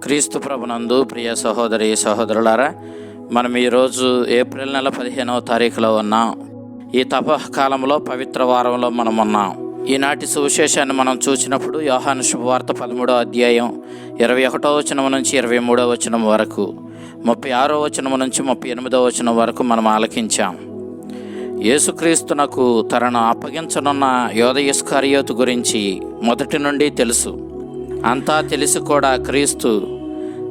క్రీస్తు ప్రభునందు ప్రియ సహోదరి సహోదరులారా, మనం ఈరోజు ఏప్రిల్ నెల 15వ తారీఖులో ఉన్నాం. ఈ తపకాలంలో పవిత్ర వారంలో మనం ఉన్నాం. ఈనాటి సువిశేషాన్ని మనం చూసినప్పుడు యోహాను శుభవార్త 13వ అధ్యాయం 21వ వచనం నుంచి 23వ వచనం వరకు, 36వ వచనం నుంచి 38వ వచనం వరకు మనం ఆలకించాం. యేసుక్రీస్తునకు తనను అప్పగించనున్న యోధ ఇస్కరియోతు గురించి మొదటి నుండి తెలుసు. అంతా తెలిసి కూడా క్రీస్తు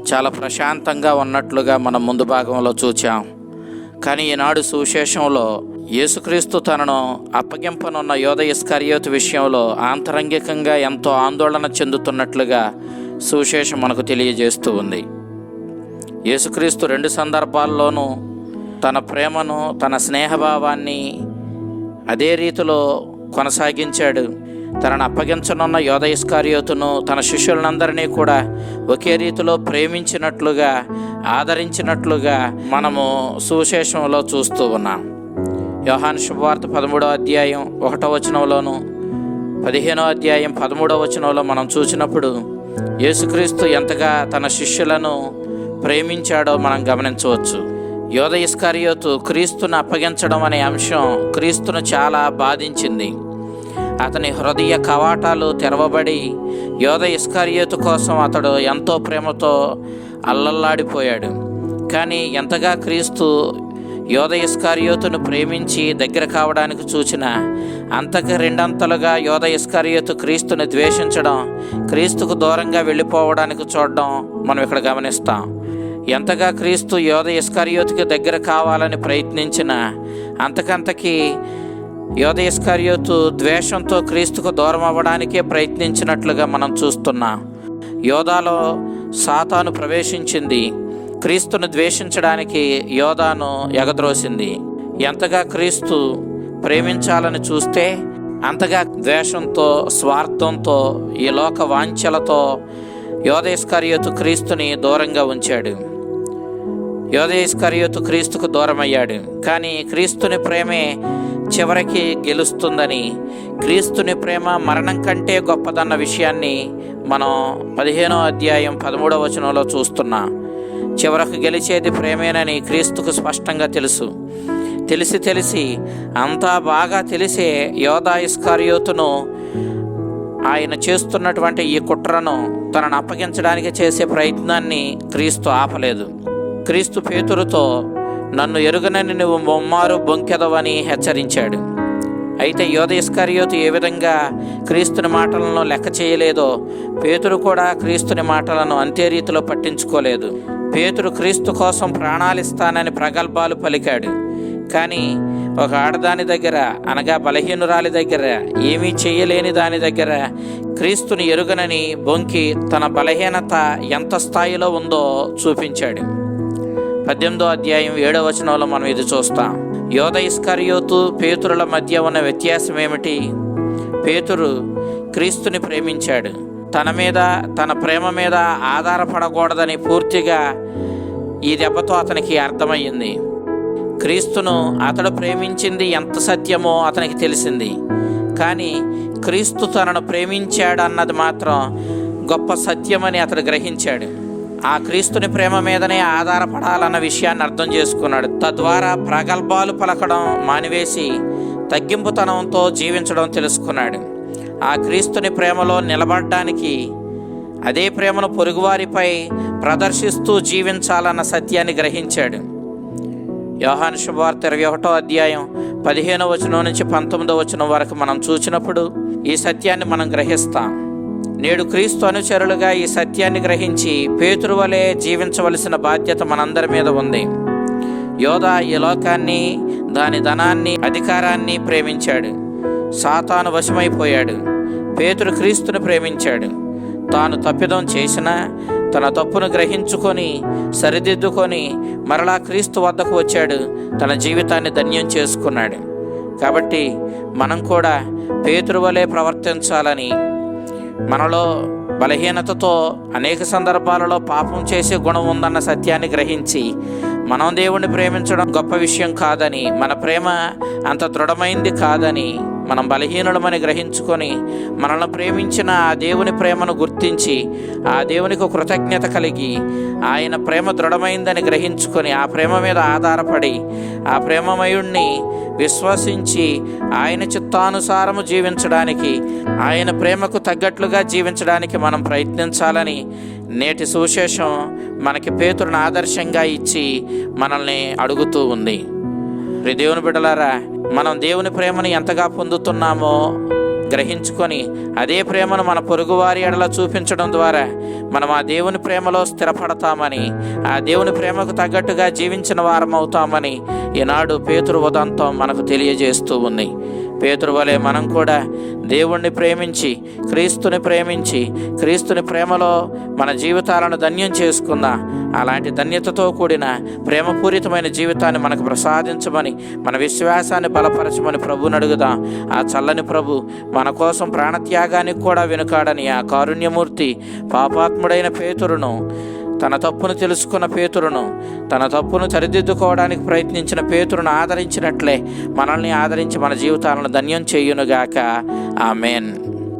చాలా ప్రశాంతంగా ఉన్నట్లుగా మనం ముందు భాగంలో చూచాం. కానీ ఈనాడు సువిశేషంలో యేసుక్రీస్తు తనను అప్పగింపనున్న యోధ ఇస్కరియోతు విషయంలో ఆంతరంగికంగా ఎంతో ఆందోళన చెందుతున్నట్లుగా సువిశేషం మనకు తెలియజేస్తూ ఉంది. యేసుక్రీస్తు 2 సందర్భాల్లోనూ తన ప్రేమను, తన స్నేహభావాన్ని అదే రీతిలో కొనసాగించాడు. తనను అప్పగించనున్న యోధ ఇస్కరియోతును, తన శిష్యులందరినీ కూడా ఒకే రీతిలో ప్రేమించినట్లుగా, ఆదరించినట్లుగా మనము సువిశేషంలో చూస్తూ ఉన్నాం. యోహాను శుభవార్త 13వ అధ్యాయం 1వ వచనంలోను, 15వ అధ్యాయం 13వ వచనంలో మనం చూసినప్పుడు యేసుక్రీస్తు ఎంతగా తన శిష్యులను ప్రేమించాడో మనం గమనించవచ్చు. యోధ ఇస్కరియోతు క్రీస్తును అప్పగించడం అనే అంశం క్రీస్తును చాలా బాధించింది. అతని హృదయ కవాటాలు తెరవబడి యోధ ఇస్కరియోతు కోసం అతడు ఎంతో ప్రేమతో అల్లల్లాడిపోయాడు. కానీ ఎంతగా క్రీస్తు యోధ ఇస్కరియోతును ప్రేమించి దగ్గర కావడానికి చూచినా అంతకు 2 అంతలుగా యోధ ఇస్కరియోతు క్రీస్తుని ద్వేషించడం, క్రీస్తుకు దూరంగా వెళ్ళిపోవడానికి చూడడం మనం ఇక్కడ గమనిస్తాం. ఎంతగా క్రీస్తు యోధ ఇస్కరియోతుకి దగ్గర కావాలని ప్రయత్నించినా అంతకంతకీ యోధ ఇస్కరియోతు ద్వేషంతో క్రీస్తుకు దూరం అవ్వడానికే ప్రయత్నించినట్లుగా మనం చూస్తున్నాం. యోధాలో సాతాను ప్రవేశించింది. క్రీస్తును ద్వేషించడానికి యోధాను ఎగద్రోసింది. ఎంతగా క్రీస్తు ప్రేమించాలని చూస్తే అంతగా ద్వేషంతో, స్వార్థంతో, ఈ లోక వాంఛలతో యోధ ఇస్కరియోతు క్రీస్తుని దూరంగా ఉంచాడు. యోధ ఇస్కరియోతు క్రీస్తుకు దూరమయ్యాడు. కానీ క్రీస్తుని ప్రేమే చివరికి గెలుస్తుందని, క్రీస్తుని ప్రేమ మరణం కంటే గొప్పదన్న విషయాన్ని మనం 15వ అధ్యాయం 13వ వచనంలో చూస్తున్నాం. చివరకు గెలిచేది ప్రేమేనని క్రీస్తుకు స్పష్టంగా తెలుసు. తెలిసి అంతా బాగా తెలిసే యోధ ఇస్కరియోతును, ఆయన చేస్తున్నటువంటి ఈ కుట్రను, తనను అప్పగించడానికి చేసే ప్రయత్నాన్ని క్రీస్తు ఆపలేదు. క్రీస్తు పేతురుతో, నన్ను ఎరుగనని నువ్వు ముమ్మారు బొంకెదవని హెచ్చరించాడు. అయితే యోధ ఇస్కరియోతు ఏ విధంగా క్రీస్తుని మాటలను లెక్క చేయలేదో, పేతురు కూడా క్రీస్తుని మాటలను అంతే రీతిలో పట్టించుకోలేదు. పేతురు క్రీస్తు కోసం ప్రాణాలిస్తానని ప్రగల్భాలు పలికాడు. కానీ ఒక ఆడదాని దగ్గర, అనగా బలహీనురాలి దగ్గర, ఏమీ చేయలేని దాని దగ్గర క్రీస్తుని ఎరుగనని బొంకి తన బలహీనత ఎంత స్థాయిలో ఉందో చూపించాడు. 18వ అధ్యాయం 7వ వచనంలో మనం ఇది చూస్తాం. యోధ ఇస్కరియోతు పేతురుల మధ్య ఉన్న వ్యత్యాసం ఏమిటి? పేతురు క్రీస్తుని ప్రేమించాడు. తన మీద, తన ప్రేమ మీద ఆధారపడకూడదని పూర్తిగా ఈ దెబ్బతో అతనికి అర్థమయ్యింది. క్రీస్తును అతడు ప్రేమించింది ఎంత సత్యమో అతనికి తెలిసింది. కానీ క్రీస్తు తనను ప్రేమించాడన్నది మాత్రం గొప్ప సత్యమని అతడు గ్రహించాడు. ఆ క్రీస్తుని ప్రేమ మీదనే ఆధారపడాలన్న విషయాన్ని అర్థం చేసుకున్నాడు. తద్వారా ప్రగల్భాలు పలకడం మానివేసి తగ్గింపుతనంతో జీవించడం తెలుసుకున్నాడు. ఆ క్రీస్తుని ప్రేమలో నిలబడడానికి, అదే ప్రేమను పొరుగువారిపై ప్రదర్శిస్తూ జీవించాలన్న సత్యాన్ని గ్రహించాడు. యోహాను శుభవార్త 21వ అధ్యాయం 15వ వచనం నుంచి 19వ వచనం వరకు మనం చూసినప్పుడు ఈ సత్యాన్ని మనం గ్రహిస్తాం. నేడు క్రీస్తు అనుచరులుగా ఈ సత్యాన్ని గ్రహించి పేతురు వలె జీవించవలసిన బాధ్యత మనందరి మీద ఉంది. యోధ ఈ లోకాన్ని, దాని ధనాన్ని, అధికారాన్ని ప్రేమించాడు. సాతాను వశమైపోయాడు. పేతురు క్రీస్తుని ప్రేమించాడు. తాను తప్పిదం చేసినా తన తప్పును గ్రహించుకొని, సరిదిద్దుకొని మరలా క్రీస్తు వద్దకు వచ్చాడు. తన జీవితాన్ని ధన్యం చేసుకున్నాడు. కాబట్టి మనం కూడా పేతురు వలె ప్రవర్తించాలని, మనలో బలహీనతతో అనేక సందర్భాలలో పాపం చేసే గుణం ఉందన్న సత్యాన్ని గ్రహించి, మనం దేవుణ్ణి ప్రేమించడం గొప్ప విషయం కాదని, మన ప్రేమ అంత దృఢమైంది కాదని మనం బలహీనులమని గ్రహించుకొని మనల్ని ప్రేమించిన ఆ దేవుని ప్రేమను గుర్తించి ఆ దేవునికి కృతజ్ఞత కలిగి ఆయన ప్రేమ దృఢమైందని గ్రహించుకొని ఆ ప్రేమ మీద ఆధారపడి ఆ ప్రేమమయుణ్ణి విశ్వసించి ఆయన చిత్తానుసారము జీవించడానికి, ఆయన ప్రేమకు తగ్గట్లుగా జీవించడానికి మనం ప్రయత్నించాలని నేటి సువిశేషం మనకి పేతురుని ఆదర్శంగా ఇచ్చి మనల్ని అడుగుతూ ఉంది. దేవుని బిడ్డలారా, మనం దేవుని ప్రేమను ఎంతగా పొందుతున్నామో గ్రహించుకొని అదే ప్రేమను మన పొరుగువారి ఎడల చూపించడం ద్వారా మనం ఆ దేవుని ప్రేమలో స్థిరపడతామని, ఆ దేవుని ప్రేమకు తగ్గట్టుగా జీవించిన వారం అవుతామని ఈనాడు పేతురు ఉదంతం మనకు తెలియజేస్తూ ఉంది. పేతురు వలె మనం కూడా దేవుణ్ణి ప్రేమించి క్రీస్తుని ప్రేమలో మన జీవితాలను ధన్యం చేసుకుందాం. అలాంటి ధన్యతతో కూడిన ప్రేమపూరితమైన జీవితాన్ని మనకు ప్రసాదించమని, మన విశ్వాసాన్ని బలపరచమని ప్రభువుని అడుగుదాం. ఆ చల్లని ప్రభు మన కోసం ప్రాణత్యాగానికి కూడా వెనుకాడని ఆ కారుణ్యమూర్తి పాపాత్ముడైన పేతురును, తన తప్పును తెలుసుకున్న పేతురును, తన తప్పును సరిదిద్దుకోవడానికి ప్రయత్నించిన పేతురును ఆదరించినట్లే మనల్ని ఆదరించి మన జీవితాలను ధన్యం చేయునుగాక. ఆమేన్.